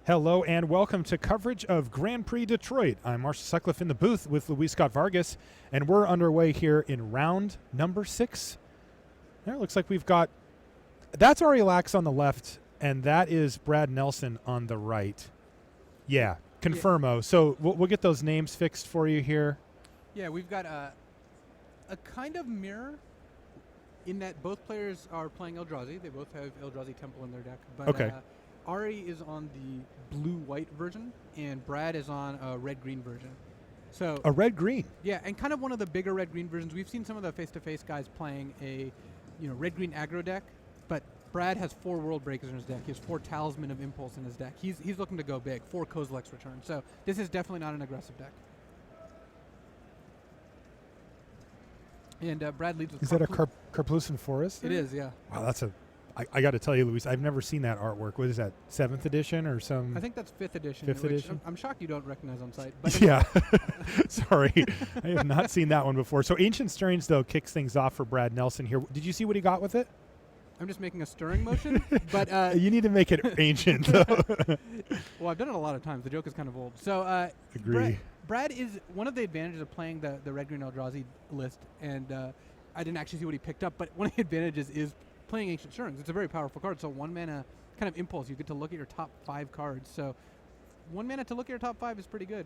Hello and welcome to coverage of Grand Prix Detroit. I'm Marshall Sutcliffe in the booth with Luis Scott Vargas, and we're underway here in round number 6. There, it looks like we've got, that's Ari Lax on the left, and that is Brad Nelson on the right. Yeah, confirmo. Yeah. So we'll get those names fixed for you here. Yeah, we've got a kind of mirror in that both players are playing Eldrazi. They both have Eldrazi Temple in their deck. But okay. Ari is on the blue-white version, and Brad is on a red-green version. So a red-green? Yeah, and kind of one of the bigger red-green versions. We've seen some of the face-to-face guys playing a red-green aggro deck, but Brad has 4 World Breakers in his deck. He has 4 Talisman of Impulse in his deck. He's looking to go big, 4 Kozilek's Return. So this is definitely not an aggressive deck. And Brad leads with... Is that a Karplusan Forest? It is, yeah. Wow, that's a... I got to tell you, Luis, I've never seen that artwork. What is that, 7th edition or some? I think that's 5th edition. 5th edition? I'm shocked you don't recognize on site. But yeah. Sorry. I have not seen that one before. So Ancient Stirrings, though, kicks things off for Brad Nelson here. Did you see what he got with it? I'm just making a stirring motion. But you need to make it ancient, though. Well, I've done it a lot of times. The joke is kind of old. So agree. Brad is one of the advantages of playing the red-green Eldrazi list, and I didn't actually see what he picked up, but one of the advantages is playing Ancient Stirrings. It's a very powerful card. So 1 mana kind of impulse. You get to look at your top 5 cards. So 1 mana to look at your top 5 is pretty good.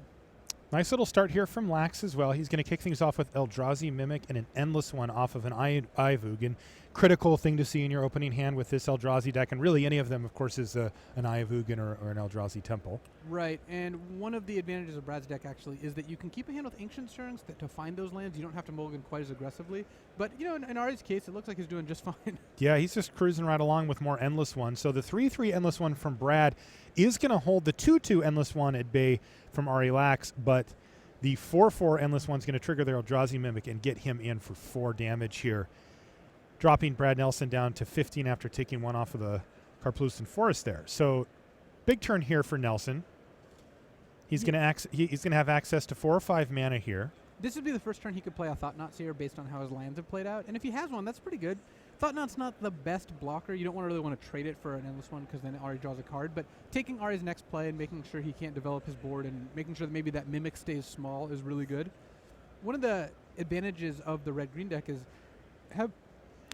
Nice little start here from Lax as well. He's going to kick things off with Eldrazi Mimic and an Endless One off of an Ivug. Critical thing to see in your opening hand with this Eldrazi deck, and really any of them, of course, is an Ivug or an Eldrazi Temple. Right, and one of the advantages of Brad's deck, actually, is that you can keep a hand with Ancient Stirrings to find those lands. You don't have to mulligan quite as aggressively. But, in Ari's case, it looks like he's doing just fine. Yeah, he's just cruising right along with more Endless One. So the 3/3 Endless One from Brad is going to hold the 2/2 Endless One at bay from Ari Lax, but the 4/4 Endless One's going to trigger their Eldrazi Mimic and get him in for 4 damage here, dropping Brad Nelson down to 15 after taking 1 off of the Karplusan Forest there. So big turn here for Nelson. He's going to have access to 4 or 5 mana here. This would be the first turn he could play a Thought-Knot Seer based on how his lands have played out. And if he has one, that's pretty good. Thought-Knot's not the best blocker. You don't really want to trade it for an Endless One because then Ari draws a card. But taking Ari's next play and making sure he can't develop his board and making sure that maybe that Mimic stays small is really good. One of the advantages of the red-green deck is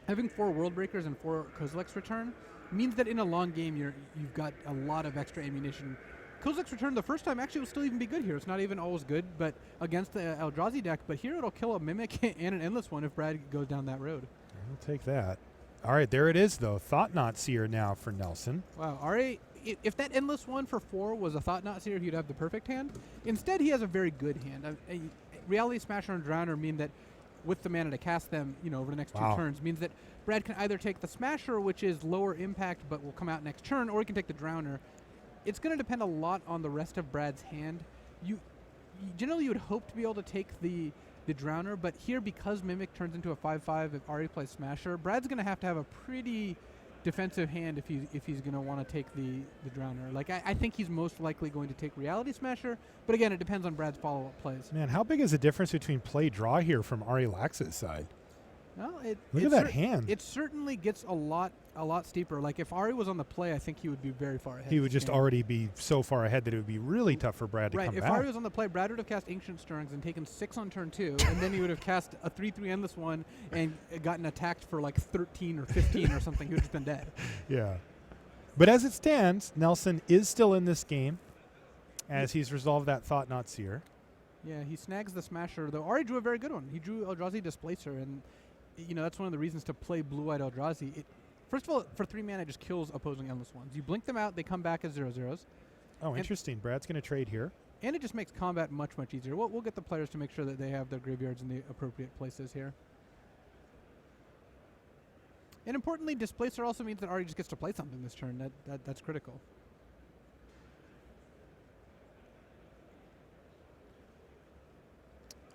having 4 World Breakers and 4 Kozilek's Return means that in a long game you've got a lot of extra ammunition. Kozilek's Return the first time actually will still even be good here. It's not even always good, but against the Eldrazi deck. But here it'll kill a Mimic and an Endless One if Brad goes down that road. I'll take that. All right, there it is, though. Thought-Knot Seer now for Nelson. Wow, Ari, if that Endless One for 4 was a Thought-Knot Seer, he'd have the perfect hand. Instead, he has a very good hand. Reality Smasher and Drowner mean that with the mana to cast them, over the next 2 turns, means that Brad can either take the Smasher, which is lower impact but will come out next turn, or he can take the Drowner. It's going to depend a lot on the rest of Brad's hand. Generally, you would hope to be able to take the Drowner, but here, because Mimic turns into a 5/5 if Ari plays Smasher, Brad's going to have a pretty defensive hand if he's going to want to take the Drowner. Like, I think he's most likely going to take Reality Smasher, but again, it depends on Brad's follow-up plays. Man, how big is the difference between play-draw here from Ari Lax's side? Well, look at that hand. It certainly gets a lot steeper. Like, if Ari was on the play, I think he would be very far ahead. He would just already be so far ahead that it would be really tough for Brad to come back. If Ari was on the play, Brad would have cast Ancient Stirrings and taken 6 on turn 2, and then he would have cast a 3/3 Endless One and gotten attacked for like 13 or 15 or something. He would have just been dead. Yeah. But as it stands, Nelson is still in this game as he's resolved that Thought-Knot Seer. Yeah, he snags the Smasher, though. Ari drew a very good one. He drew Eldrazi Displacer, and that's one of the reasons to play Blue-White Eldrazi. First of all, for 3 mana, it just kills opposing Endless Ones. You blink them out, they come back as 0/0s. Oh, interesting. Brad's going to trade here. And it just makes combat much, much easier. We'll get the players to make sure that they have their graveyards in the appropriate places here. And importantly, Displacer also means that Ari just gets to play something this turn. That's critical.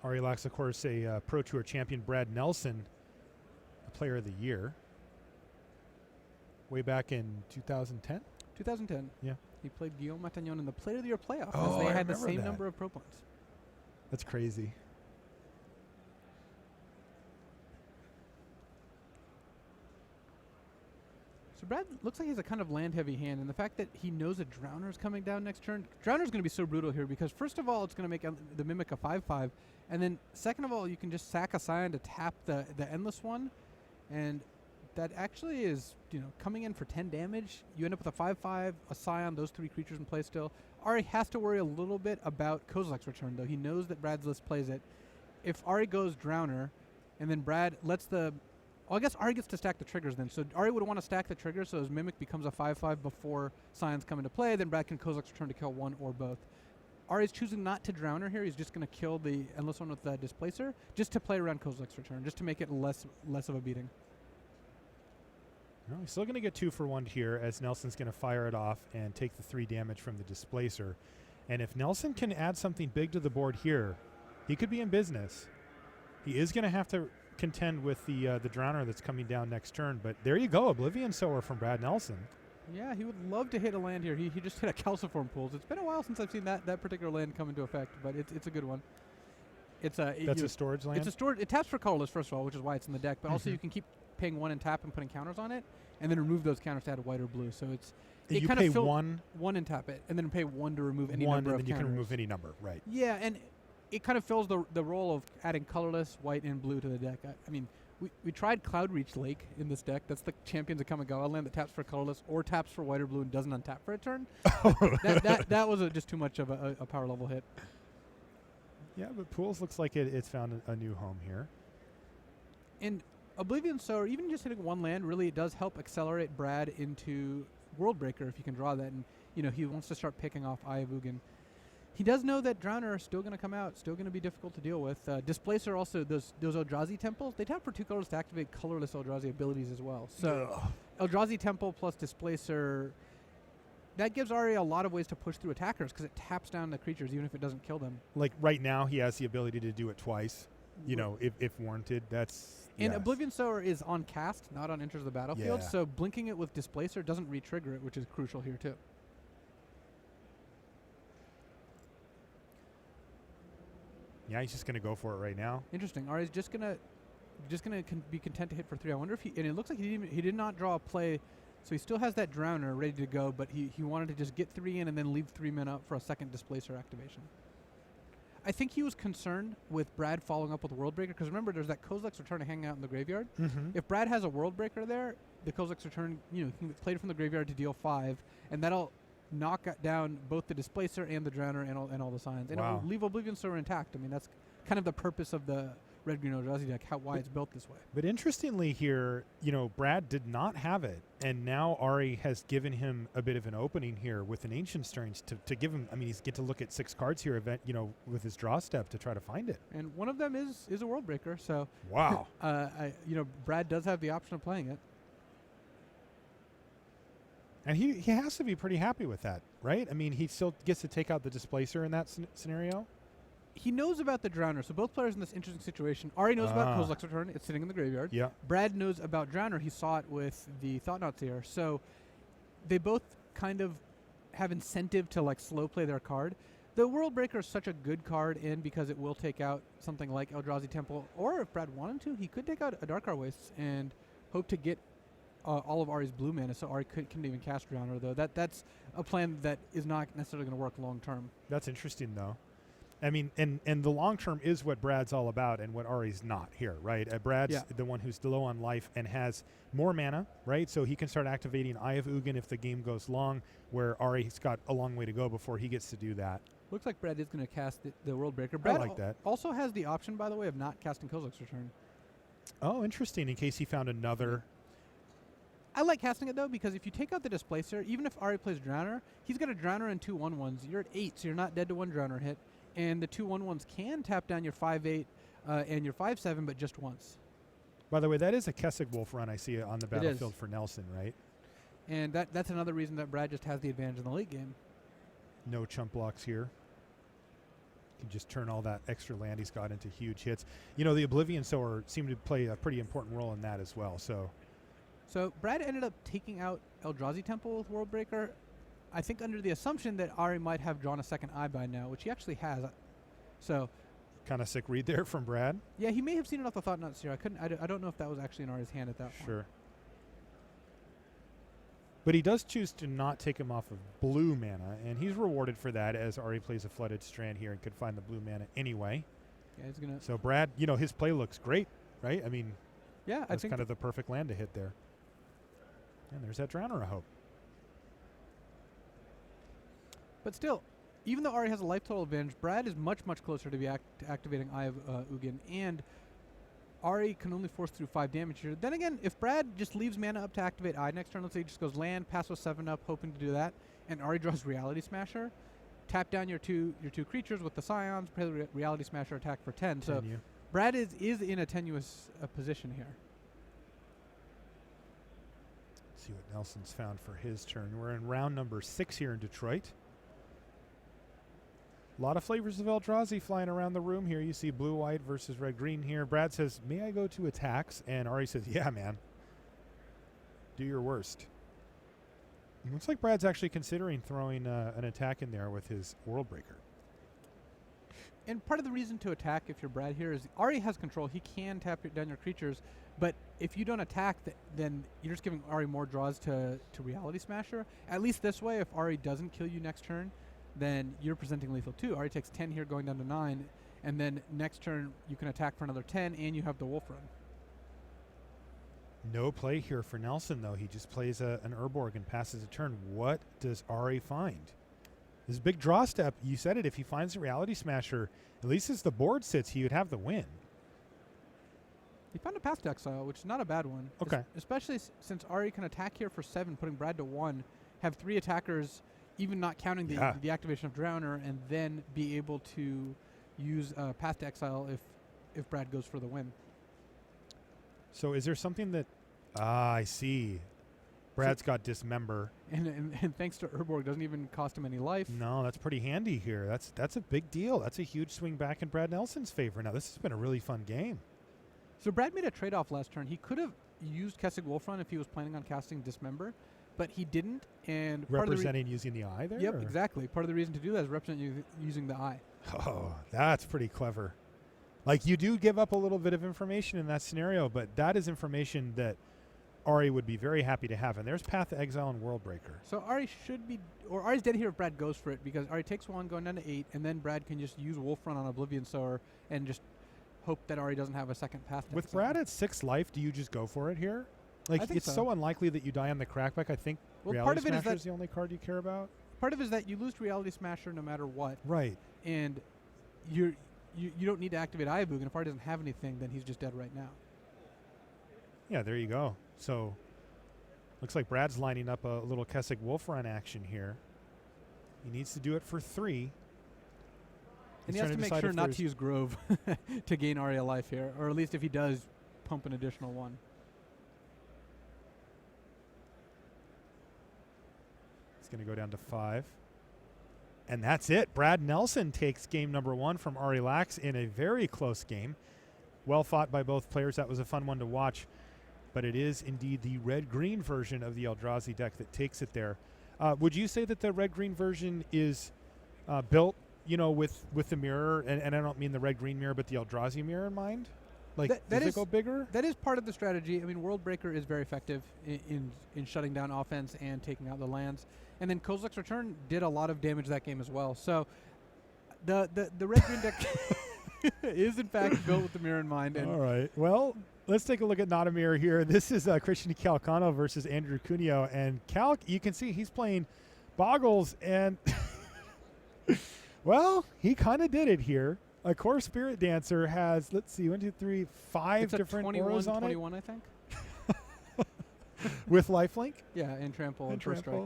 Ari Lax, of course, a Pro Tour champion. Brad Nelson, a Player of the Year. Way back in 2010? 2010. Yeah. He played Guillaume Matagnon in the Player of the Year playoff. Oh, they I had the same that. number of pro points. That's crazy. So Brad looks like he has a kind of land-heavy hand, and the fact that he knows a Drowner is coming down next turn. Drowner's going to be so brutal here because, first of all, it's going to make the Mimic a 5/5, and then, second of all, you can just sack a Scion to tap the Endless one, and that actually is, coming in for 10 damage. You end up with a 5/5, a Scion, those 3 creatures in play still. Ari has to worry a little bit about Kozilek's return, though. He knows that Brad's list plays it. If Ari goes Drowner, and then Brad lets I guess Ari gets to stack the triggers then. So Ari would want to stack the triggers so his Mimic becomes a 5/5 before Scions come into play. Then Brad can Kozilek's return to kill one or both. Ari's choosing not to Drowner here. He's just going to kill the Endless one with the Displacer just to play around Kozilek's return, just to make it less of a beating. Well, he's still going to get 2 for 1 here as Nelson's going to fire it off and take the 3 damage from the Displacer. And if Nelson can add something big to the board here, he could be in business. He is going to have to contend with the Drowner that's coming down next turn, but there you go, Oblivion Sower from Brad Nelson. Yeah, he would love to hit a land here. He just hit a Calciform Pools. It's been a while since I've seen that particular land come into effect, but it's a good one. That's a storage land? It's a storage. It taps for colorless, first of all, which is why it's in the deck, but also you can keep paying 1 and tap and putting counters on it, and then remove those counters to add white or blue. So it you kind pay of 1 and tap it, and then pay 1 to remove any number of counters. And then you can remove any number, right. Yeah, and it kind of fills the role of adding colorless, white, and blue to the deck. I mean, we tried Cloudreach Lake in this deck. That's the Champions of Kamigawa land that taps for colorless or taps for white or blue and doesn't untap for a turn. that was just too much of a power level hit. Yeah, but Pools looks like it's found a new home here. And Oblivion Sower, even just hitting 1 land, really does help accelerate Brad into Worldbreaker if you can draw that. And, he wants to start picking off Eye of Ugin. He does know that Drowner are still going to come out, still going to be difficult to deal with. Displacer also, those Eldrazi temples, they tap for 2 colors to activate colorless Eldrazi abilities as well. So Eldrazi Temple plus Displacer, that gives Ari a lot of ways to push through attackers because it taps down the creatures even if it doesn't kill them. Like right now, he has the ability to do it twice, if warranted. And Oblivion Sower is on cast, not on enters the battlefield, so blinking it with Displacer doesn't re-trigger it, which is crucial here too. Yeah, he's just going to go for it right now. Interesting. Ari's just gonna be content to hit for 3. I wonder if and it looks like he did not draw a play, so he still has that Drowner ready to go, but he wanted to just get 3 in and then leave 3 men up for a second Displacer activation. I think he was concerned with Brad following up with Worldbreaker because remember, there's that Kozilek's return to hang out in the graveyard. If Brad has a Worldbreaker there, the Kozilek's return, he can play it from the graveyard to deal 5, and that'll knock down both the Displacer and the Drowner and all the signs. And it will leave Oblivion Sower intact. I mean, that's kind of the purpose of the red-green Eldrazi deck, why it's built this way. But interestingly here, Brad did not have it, and now Ari has given him a bit of an opening here with an Ancient Stirrings to give him, he's get to look at 6 cards here, with his draw step to try to find it. And one of them is a Worldbreaker, so wow. Brad does have the option of playing it. And he has to be pretty happy with that, right? He still gets to take out the Displacer in that scenario. He knows about the Drowner, so both players in this interesting situation. Ari knows about Kozilek's return. It's sitting in the graveyard. Yeah. Brad knows about Drowner. He saw it with the Thought-Knot Seer. So they both kind of have incentive to slow play their card. The Worldbreaker is such a good card because it will take out something like Eldrazi Temple, or if Brad wanted to, he could take out a Dark Art Wastes and hope to get all of Ari's blue mana, so Ari couldn't even cast Drowner, though. That's a plan that is not necessarily going to work long term. That's interesting, though. And the long term is what Brad's all about, and what Ari's not here, right? Brad's the one who's low on life and has more mana, right? So he can start activating Eye of Ugin if the game goes long, where Ari's got a long way to go before he gets to do that. Looks like Brad is going to cast the Worldbreaker. Brad I like that. Also has the option, by the way, of not casting Kozilek's return. Oh, interesting. In case he found another. I like casting it, though, because if you take out the Displacer, even if Ari plays Drowner, he's got a Drowner and 2 1/1s. You're at 8, so you're not dead to 1 Drowner hit. And the 2 1/1s can tap down your 5/8 and your 5/7, but just once. By the way, that is a Kessig Wolf run I see on the battlefield for Nelson, right? And that's another reason that Brad just has the advantage in the late game. No chump blocks here. Can just turn all that extra land he's got into huge hits. The Oblivion Sower seemed to play a pretty important role in that as well. So Brad ended up taking out Eldrazi Temple with Worldbreaker, I think under the assumption that Ari might have drawn a second eye by now, which he actually has. So kind of sick read there from Brad. Yeah, he may have seen it off the Thought-Knot Seer. I don't know if that was actually in Ari's hand at that point. Sure. But he does choose to not take him off of blue mana, and he's rewarded for that as Ari plays a Flooded Strand here and could find the blue mana anyway. Yeah, he's gonna. So Brad, his play looks great, right? I mean, yeah, that's kind of the perfect land to hit there. And there's that Drowner of Hope. But still, even though Ari has a life total advantage, Brad is much, much closer to be activating Eye of Ugin, and Ari can only force through 5 damage here. Then again, if Brad just leaves mana up to activate Eye next turn, let's say he just goes land, pass with 7 up, hoping to do that, and Ari draws Reality Smasher, tap down your two creatures with the Scions, play the Reality Smasher attack for 10. So Brad is in a tenuous position here. Let's see what Nelson's found for his turn. We're in round number 6 here in Detroit. A lot of flavors of Eldrazi flying around the room here. You see blue-white versus red-green here. Brad says, may I go to attacks? And Ari says, yeah, man. Do your worst. It looks like Brad's actually considering throwing an attack in there with his Worldbreaker. And part of the reason to attack if you're Brad here is Ari has control. He can tap down your creatures. But if you don't attack, then you're just giving Ari more draws to Reality Smasher. At least this way, if Ari doesn't kill you next turn, then you're presenting lethal too. Ari takes 10 here, going down to 9, and then next turn you can attack for another 10, and you have the Wolf Run. No play here for Nelson, though. He just plays an Urborg and passes a turn. What does Ari find? This is a big draw step. You said it. If he finds the Reality Smasher, at least as the board sits, he would have the win. He found a Path to Exile, which is not a bad one. Okay. Especially since Ari can attack here for 7, putting Brad to 1, have 3 attackers, even not counting the activation of Drowner, and then be able to use Path to Exile if Brad goes for the win. So is there something that... I see. Brad's got Dismember. And thanks to Urborg, doesn't even cost him any life. No, that's pretty handy here. That's a big deal. That's a huge swing back in Brad Nelson's favor. Now, this has been a really fun game. So Brad made a trade-off last turn. He could have used Kessig Wolfrun if he was planning on casting Dismember, but he didn't. And representing using the eye there? Yep, exactly. Part of the reason to do that is represent using the eye. Oh, that's pretty clever. Like, you do give up a little bit of information in that scenario, but that is information that Ari would be very happy to have. And there's Path to Exile and Worldbreaker. So Ari should be, or Ari's dead here if Brad goes for it, because Ari takes 1 going down to 8, and then Brad can just use Wolfrun on Oblivion Sower and just hope that Ari doesn't have a second Path to With Exile. Brad at 6 life, do you just go for it here? Like, it's so unlikely that you die on the Crackback. I think Reality Smasher is the only card you care about. Part of it is that you lose to Reality Smasher no matter what. Right. And you don't need to activate Eye of Ugin. If Ari doesn't have anything, then he's just dead right now. Yeah, there you go. So, looks like Brad's lining up a little Kessig Wolfrun action here. He needs to do it for 3. And he has to make sure not to use Grove to gain Ari a life here. Or at least if he does, pump an additional 1. It's going to go down to 5. And that's it. Brad Nelson takes game number 1 from Ari Lax in a very close game. Well fought by both players. That was a fun one to watch. But it is indeed the red-green version of the Eldrazi deck that takes it there. Would you say that the red-green version is built, with the mirror, and I don't mean the red-green mirror, but the Eldrazi mirror in mind? Like, does it go bigger? That is part of the strategy. I mean, Worldbreaker is very effective in shutting down offense and taking out the lands. And then Kozilek's Return did a lot of damage that game as well. So the red-green deck is, in fact, built with the mirror in mind. And all right. Well, let's take a look at Not a Mirror here. This is Christian Calcano versus Andrew Cuneo. And Calc, you can see he's playing Boggles. And, well, he kind of did it here. A Core Spirit Dancer has, let's see, 1, 2, 3, 5 different auras on 21, I think. With lifelink? Yeah, and Trample and First Strike.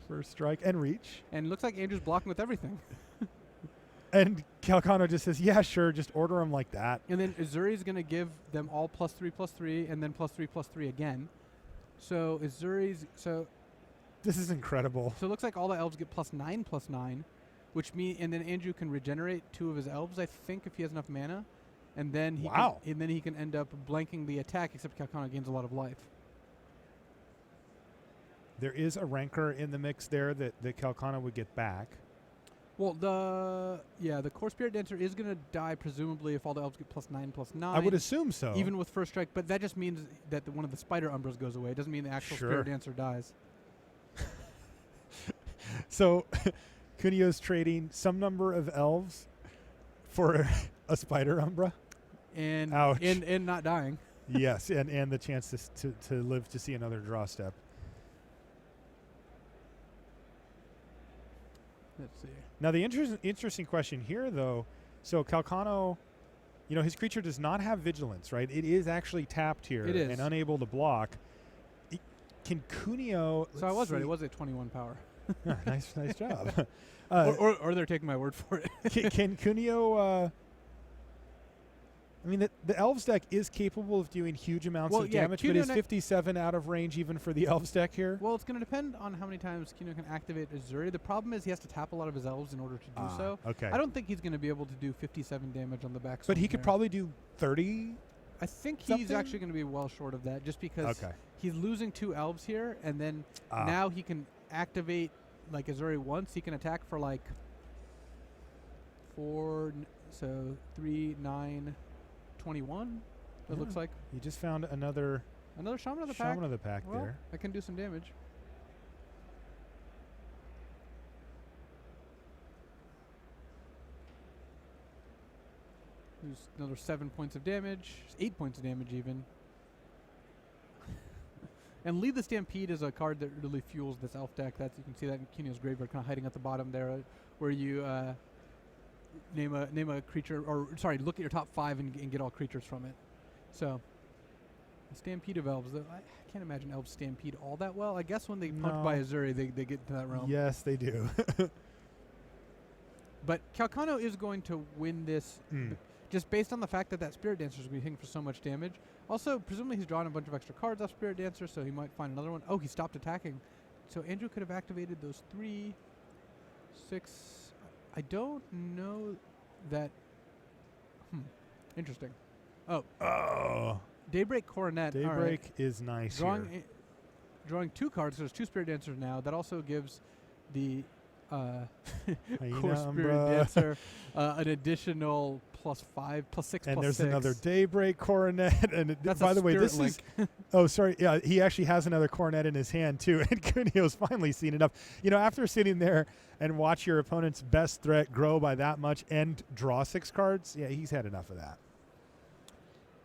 First Strike and Reach. And it looks like Andrew's blocking with everything. And Calcano just says, yeah, sure, just order them like that. And then Azuri's going to give them all +3/+3 and then +3/+3 again. So Azuri's, this is incredible. So it looks like all the elves get +9/+9, which means, and then Andrew can regenerate 2 of his elves, I think, if he has enough mana. And then he can end up blanking the attack, except Calcano gains a lot of life. There is a Rancor in the mix there that Calcano would get back. Well, the core Spirit Dancer is going to die presumably if all the elves get +9/+9. I would assume so. Even with first strike, but that just means that one of the spider umbras goes away. It doesn't mean the actual Spirit Dancer dies. So Cuneo's trading some number of elves for a spider umbra. And Ouch. and not dying. Yes, and the chance to live to see another draw step. Let's see. Now the interesting question here, though, so Calcano, his creature does not have vigilance, right? It is actually tapped here and unable to block. Can Cuneo? So I was right. It was at 21 power. Nice job. Or they're taking my word for it. Can Cuneo? I mean, the Elves deck is capable of doing huge amounts of damage, but is 57 out of range even for the Elves deck here? Well, it's going to depend on how many times Cuneo can activate Azuri. The problem is he has to tap a lot of his Elves in order to do so. Okay. I don't think he's going to be able to do 57 damage on the back. But he could probably do 30? I think he's actually going to be well short of that just because he's losing 2 Elves here, and then now he can activate like Azuri once. He can attack for like 4, so 3, 9... 21, it looks like. You just found another Shaman of the Pack. Shaman of the Pack there. I can do some damage. There's another 7 points of damage, 8 points of damage even. And Lead the Stampede is a card that really fuels this elf deck. You can see that in Cuneo's graveyard, kind of hiding at the bottom there, where you name a creature, or sorry, look at your top 5 and get all creatures from it. So, a Stampede of Elves. I can't imagine Elves stampede all that well. I guess when they punch by Azuri, they get into that realm. Yes, they do. But Calcano is going to win this just based on the fact that Spirit Dancer is going to be hitting for so much damage. Also, presumably he's drawn a bunch of extra cards off Spirit Dancer, so he might find another one. Oh, he stopped attacking. So Andrew could have activated those 3, 6... I don't know that. Interesting. Oh. Daybreak Coronet. Daybreak is nice. Drawing 2 cards. So there's 2 Spirit Dancers now. That also gives the core Spirit Dancer an additional +5, +6, and +6. there's another Daybreak Coronet. And that's by the way, this link. is. Oh, sorry. Yeah, he actually has another Coronet in his hand too, and Cuneo's finally seen enough. After sitting there and watch your opponent's best threat grow by that much and draw 6 cards, he's had enough of that.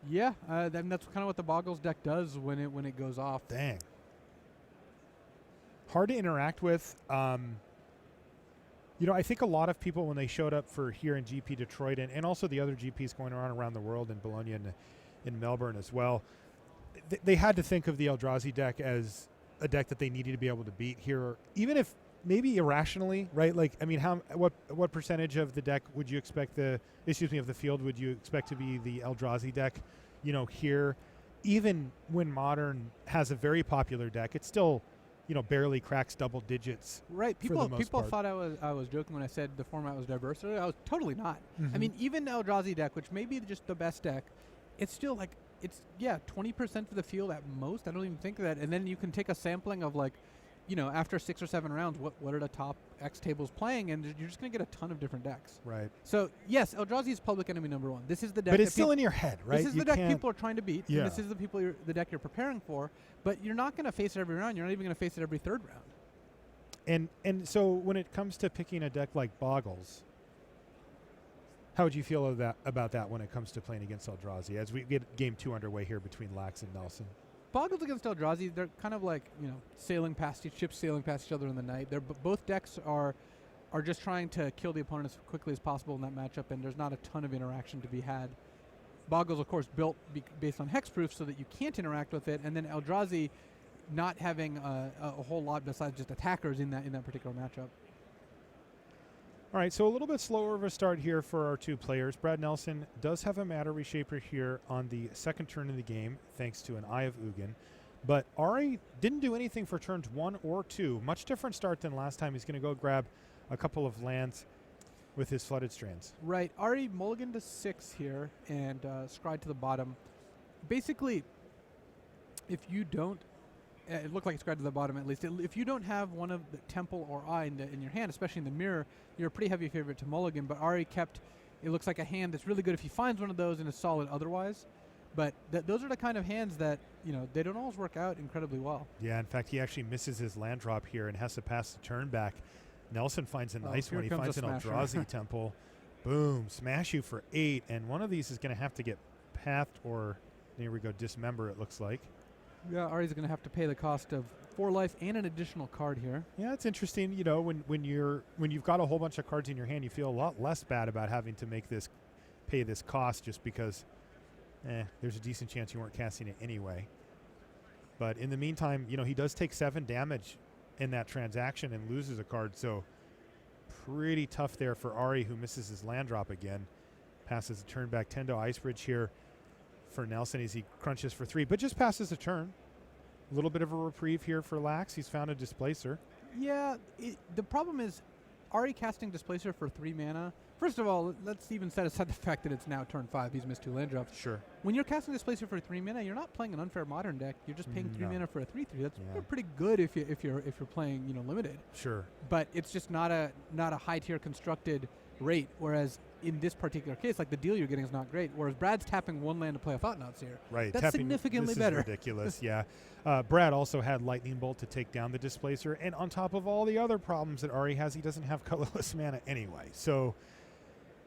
Yeah, then that's kind of what the Boggles deck does when it goes off. Dang. Hard to interact with. I think a lot of people, when they showed up for here in GP Detroit and also the other GPs going around the world in Bologna and in Melbourne as well, they had to think of the Eldrazi deck as a deck that they needed to be able to beat here, even if maybe irrationally, right? Like, I mean, what percentage of the deck would you expect of the field would you expect to be the Eldrazi deck, here? Even when Modern has a very popular deck, it's still, barely cracks double digits. Right. People part. thought I was joking when I said the format was diverse. I was totally not. I mean, even the Eldrazi deck, which may be just the best deck, it's still like, 20% of the field at most. I don't even think of that. And then you can take a sampling of after 6 or 7 rounds, what are the top X tables playing, and you're just going to get a ton of different decks. Right. So, yes, Eldrazi is public enemy number 1. This is the deck. But it's still in your head, right? This is the deck people are trying to beat. Yeah. And this is the deck you're preparing for, but you're not going to face it every round. You're not even going to face it every 3rd round. And so when it comes to picking a deck like Boggles, how would you feel about that when it comes to playing against Eldrazi as we get game 2 underway here between Lax and Nelson? Boggles against Eldrazi, they're kind of like, ships sailing past each other in the night. Both decks are just trying to kill the opponent as quickly as possible in that matchup, and there's not a ton of interaction to be had. Boggles, of course, built based on hexproof so that you can't interact with it, and then Eldrazi not having a whole lot besides just attackers in that particular matchup. All right, so a little bit slower of a start here for our 2 players. Brad Nelson does have a Matter Reshaper here on the 2nd turn of the game, thanks to an Eye of Ugin. But Ari didn't do anything for turns 1 or 2. Much different start than last time. He's going to go grab a couple of lands with his Flooded Strands. Right. Ari mulligan to 6 here and scry to the bottom. Basically, if you don't it looked like it scratched at the bottom at least. If you don't have one of the Temple or Eye in your hand, especially in the mirror, you're a pretty heavy favorite to mulligan. But Ari kept, it looks like a hand that's really good if he finds one of those and is solid otherwise. But those are the kind of hands that, they don't always work out incredibly well. Yeah, in fact, he actually misses his land drop here and has to pass the turn back. Nelson finds a nice one. He finds an Eldrazi Temple. Boom, smash you for 8. And one of these is going to have to get pathed or, there we go, dismember it looks like. Yeah, Ari's going to have to pay the cost of 4 life and an additional card here. Yeah, it's interesting. When you've got a whole bunch of cards in your hand, you feel a lot less bad about having to pay this cost just because there's a decent chance you weren't casting it anyway. But in the meantime, he does take 7 damage in that transaction and loses a card. So pretty tough there for Ari, who misses his land drop again. Passes a turn back. Tendo Ice Bridge here for Nelson as he crunches for 3, but just passes a turn. A little bit of a reprieve here for Lax. He's found a Displacer. Yeah, the problem is Ari casting Displacer for 3 mana. First of all, let's even set aside the fact that it's now turn 5. He's missed 2 land drops. Sure. When you're casting Displacer for 3 mana, you're not playing an unfair modern deck. You're just paying 3 mana for a 3/3. That's pretty good if you're playing limited. Sure. But it's just not a high tier constructed rate. Whereas in this particular case, like the deal you're getting is not great. Whereas Brad's tapping 1 land to play a Thought-Knot Seer. Right. That's significantly better. This is ridiculous. Yeah. Brad also had Lightning Bolt to take down the Displacer, and on top of all the other problems that Ari has, he doesn't have colorless mana anyway. So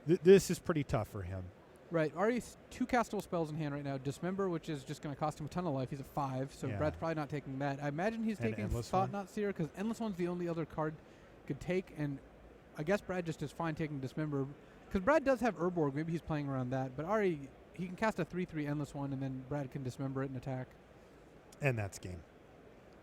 this is pretty tough for him. Right. Ari's 2 castable spells in hand right now. Dismember, which is just going to cost him a ton of life. He's a 5, so Brad's probably not taking that. I imagine he's taking Thought-Knot Seer because Endless One's the only other card could take, and I guess Brad just is fine taking Dismember because Brad does have Urborg. Maybe he's playing around that, but Ari, he can cast a 3/3 Endless One, and then Brad can Dismember it and attack. And that's game.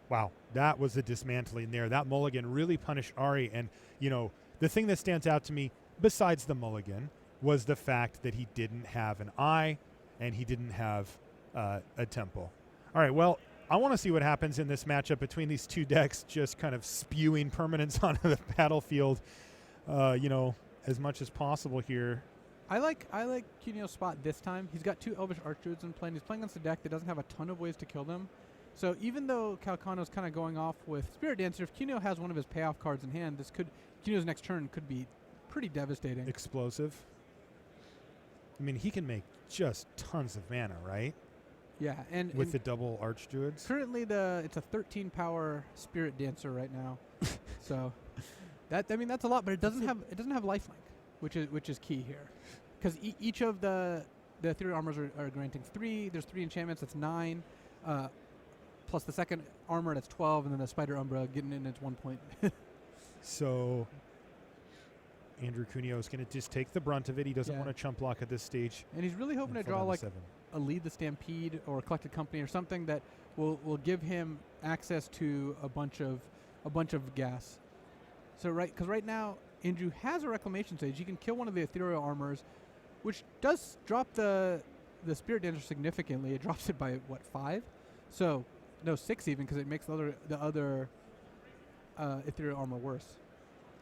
Wow, that was the dismantling there. That mulligan really punished Ari, and the thing that stands out to me besides the mulligan was the fact that he didn't have an Eye and he didn't have a Temple. All right, well, I want to see what happens in this matchup between these two decks, just kind of spewing permanence onto the battlefield, as much as possible here. I like Cuneo's spot this time. He's got 2 Elvish Archdruids in play, and he's playing against a deck that doesn't have a ton of ways to kill them. So even though Calcano's kind of going off with Spirit Dancer, if Cuneo has one of his payoff cards in hand, Cuneo's next turn could be pretty devastating. Explosive. I mean, he can make just tons of mana, right? Yeah, and with the double Archdruids. Currently, it's a 13 power Spirit Dancer right now. So that's a lot, but it doesn't have lifelink, which is key here, because each of the ethereal armors are granting 3. There's 3 enchantments. That's 9. Plus the second armor, that's 12, and then the Spider Umbra getting in its 1 point. So Andrew Cuneo is going to just take the brunt of it. He doesn't want to chump block at this stage. And he's really hoping to draw like a Lead the Stampede or a Collected Company or something that will give him access to a bunch of gas. So because right now Andrew has a Reclamation Sage. He can kill one of the ethereal armors, which does drop the Spirit Dancer significantly. It drops it by 5? So no, 6 even, because it makes the other ethereal armor worse.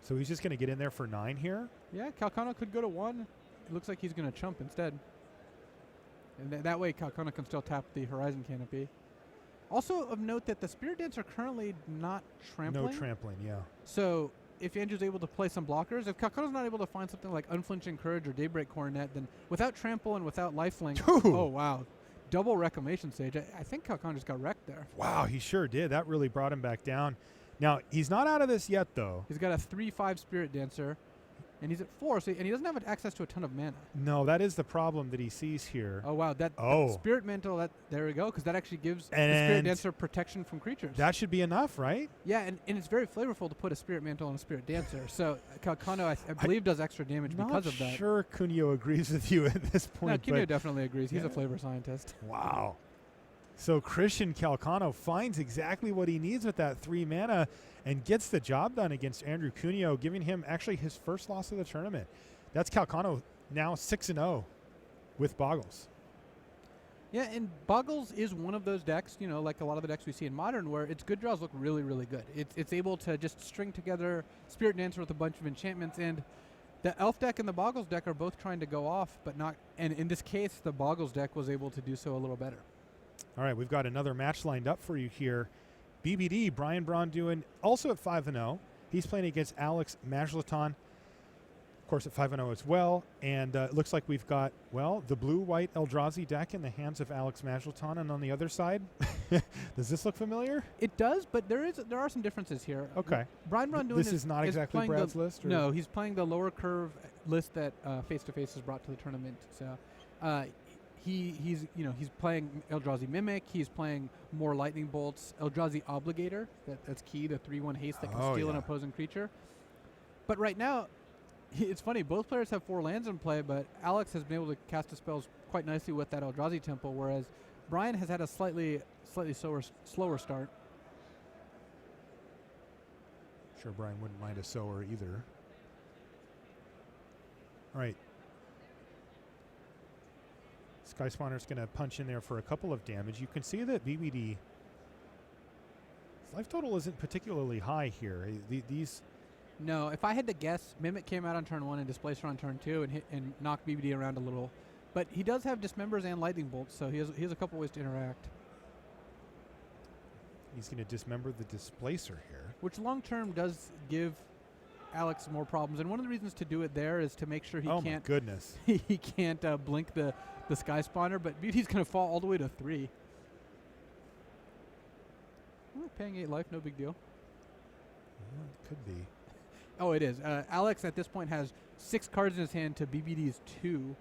So he's just going to get in there for 9 here? Yeah, Calcano could go to 1. It looks like he's going to chump instead. And that way Calcano can still tap the Horizon Canopy. Also of note that the Spirit Dancer currently not trampling. No trampling, yeah. So if Andrew's able to play some blockers, if Calcano's not able to find something like Unflinching Courage or Daybreak Coronet, then without trample and without lifelink, oh wow, double Reclamation Sage. I think Calcano just got wrecked there. Wow, he sure did. That really brought him back down. Now, he's not out of this yet, though. He's got a 3/5 Spirit Dancer, and he's at 4, and he doesn't have access to a ton of mana. No, that is the problem that he sees here. Oh, wow. That Spirit Mantle, there we go, because that actually gives the Spirit Dancer protection from creatures. That should be enough, right? Yeah, and it's very flavorful to put a Spirit Mantle on a Spirit Dancer. So Calcano, I believe, does extra damage because of that. Not sure Cuneo agrees with you at this point. No, Cuneo definitely agrees. He's a flavor scientist. Wow. So Christian Calcano finds exactly what he needs with that 3 mana and gets the job done against Andrew Cuneo, giving him actually his first loss of the tournament. That's Calcano now 6-0 with Boggles. Yeah, and Boggles is one of those decks, like a lot of the decks we see in Modern, where its good draws look really, really good. It's able to just string together Spirit Dancer with a bunch of enchantments, and the Elf deck and the Boggles deck are both trying to go off, but not. And in this case, the Boggles deck was able to do so a little better. All right, we've got another match lined up for you here BBD, Brian Braun-Duin, also at 5-0. He's playing against Alex Majlaton, of course, at 5-0 as well. And it looks like we've got, well, the blue-white Eldrazi deck in the hands of Alex Majlaton. And on the other side, does this look familiar? It does, but there are some differences here. Okay. Brian Braun-Duin This is not exactly Brad's list? Or? No, he's playing the lower curve list that Face-to-Face has brought to the tournament. So he's playing Eldrazi Mimic. He's playing more Lightning Bolts. Eldrazi Obligator, that's key, the 3/1 haste that can steal an opposing creature. But right now, it's funny, both players have 4 lands in play, but Alex has been able to cast his spells quite nicely with that Eldrazi Temple, whereas Brian has had a slightly slower start. Sure, Brian wouldn't mind a sower either. All right. Sky Spawner's going to punch in there for a couple of damage. You can see that BBD, his life total isn't particularly high here. No, if I had to guess, Mimic came out on turn 1 and Displacer on turn 2 and knocked BBD around a little. But he does have Dismembers and Lightning Bolts, so he has a couple ways to interact. He's going to dismember the Displacer here. Which long term does give Alex more problems. And one of the reasons to do it there is to make sure he can't... Oh, my goodness. he can't blink the Sky Spawner, but BBD's going to fall all the way to 3. Paying 8 life, no big deal. Well, it could be. Oh, it is. Alex at this point has 6 cards in his hand to BBD's 2.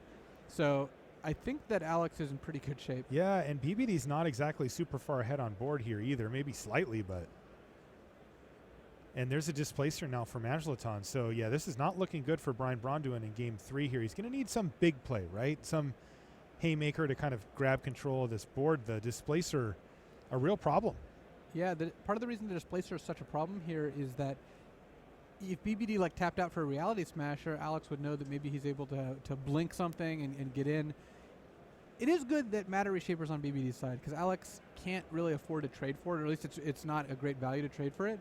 So I think that Alex is in pretty good shape. Yeah, and BBD's not exactly super far ahead on board here either. Maybe slightly, but... And there's a Displacer now for Majlaton. So, yeah, this is not looking good for Brian Braun-Duin in Game 3 here. He's going to need some big play, right? Some haymaker to kind of grab control of this board. The Displacer, a real problem. Yeah, part of the reason the Displacer is such a problem here is that if BBD tapped out for a Reality Smasher, Alex would know that maybe he's able to blink something and get in. It is good that Matter Reshaper's on BBD's side because Alex can't really afford to trade for it, or at least it's not a great value to trade for it.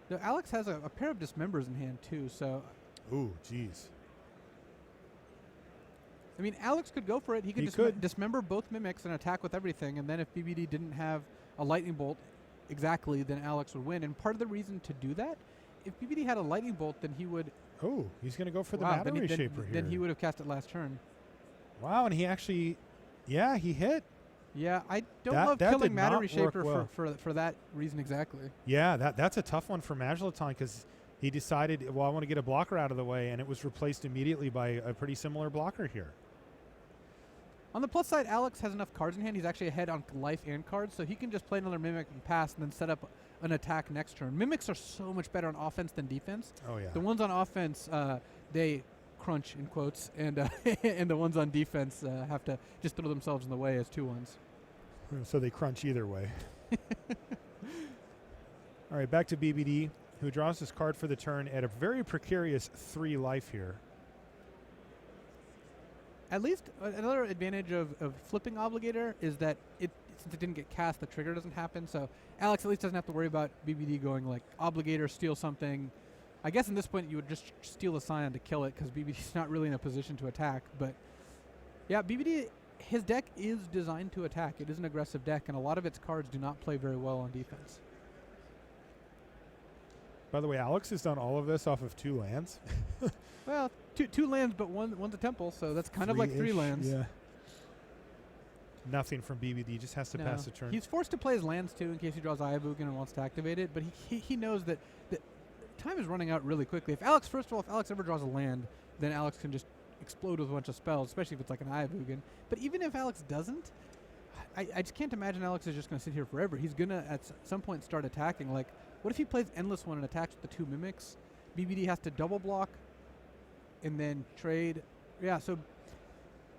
Though Alex has a pair of Dismembers in hand too, so... Ooh, jeez. I mean, Alex could go for it. He could dismember both Mimics and attack with everything, and then if BBD didn't have a Lightning Bolt exactly, then Alex would win. And part of the reason to do that, if BBD had a Lightning Bolt, then he would... Oh, he's going to go for the Matter Reshaper here. Then he would have cast it last turn. Wow, and he actually... Yeah, he hit. Yeah, I don't love killing Matter Reshaper for that reason exactly. Yeah, that's a tough one for Majlaton because he decided, well, I want to get a blocker out of the way, and it was replaced immediately by a pretty similar blocker here. On the plus side, Alex has enough cards in hand. He's actually ahead on life and cards, so he can just play another Mimic and pass and then set up an attack next turn. Mimics are so much better on offense than defense. Oh, yeah. The ones on offense, they crunch, in quotes, and and the ones on defense have to just throw themselves in the way as 2/1s. So they crunch either way. All right, back to BBD, who draws his card for the turn at a very precarious 3 life here. At least another advantage of flipping Obligator is that since it didn't get cast, the trigger doesn't happen. So Alex at least doesn't have to worry about BBD going Obligator, steal something. I guess in this point you would just steal a Scion to kill it because BBD's not really in a position to attack. But yeah, BBD, his deck is designed to attack. It is an aggressive deck, and a lot of its cards do not play very well on defense. By the way, Alex has done all of this off of 2 lands. Well, two lands, but one's a temple, so that's kind of like 3 lands. Yeah. Nothing from BBD, just has to pass the turn. He's forced to play his lands too in case he draws Ayavugan and wants to activate it, but he knows that time is running out really quickly. First of all, if Alex ever draws a land, then Alex can just explode with a bunch of spells, especially if it's like an Ayavugan. But even if Alex doesn't, I just can't imagine Alex is just going to sit here forever. He's going to at some point start attacking. What if he plays Endless One and attacks with the 2 Mimics? BBD has to double block and then trade. Yeah, so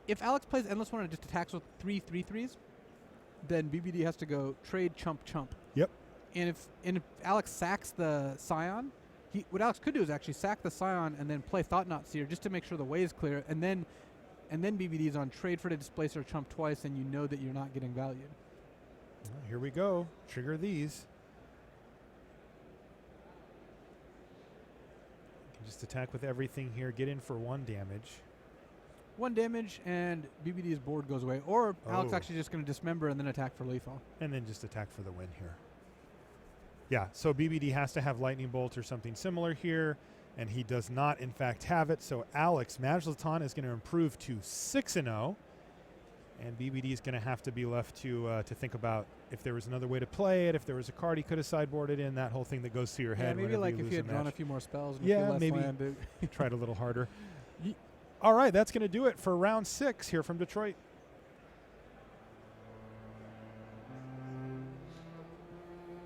if Alex plays Endless One and just attacks with 3 3/3s, then BBD has to go trade, chump. Yep. And if Alex sacks the Scion, what Alex could do is actually sack the Scion and then play Thought-Knot Seer just to make sure the way is clear, and then BBD is on trade for the Displacer chump twice, and you know that you're not getting valued. Well, here we go. Trigger these. You can just attack with everything here. Get in for 1 damage. 1 damage, and BBD's board goes away. Or Alex actually just going to dismember and then attack for lethal. And then just attack for the win here. Yeah, so BBD has to have Lightning Bolt or something similar here, and he does not, in fact, have it. So Alex, Majlaton is going to improve to 6-0, and BBD is going to have to be left to think about if there was another way to play it, if there was a card he could have sideboarded in, that whole thing that goes through your head. Maybe like if he had drawn a few more spells and a few less land. Tried a little harder. All right, that's going to do it for round 6 here from Detroit.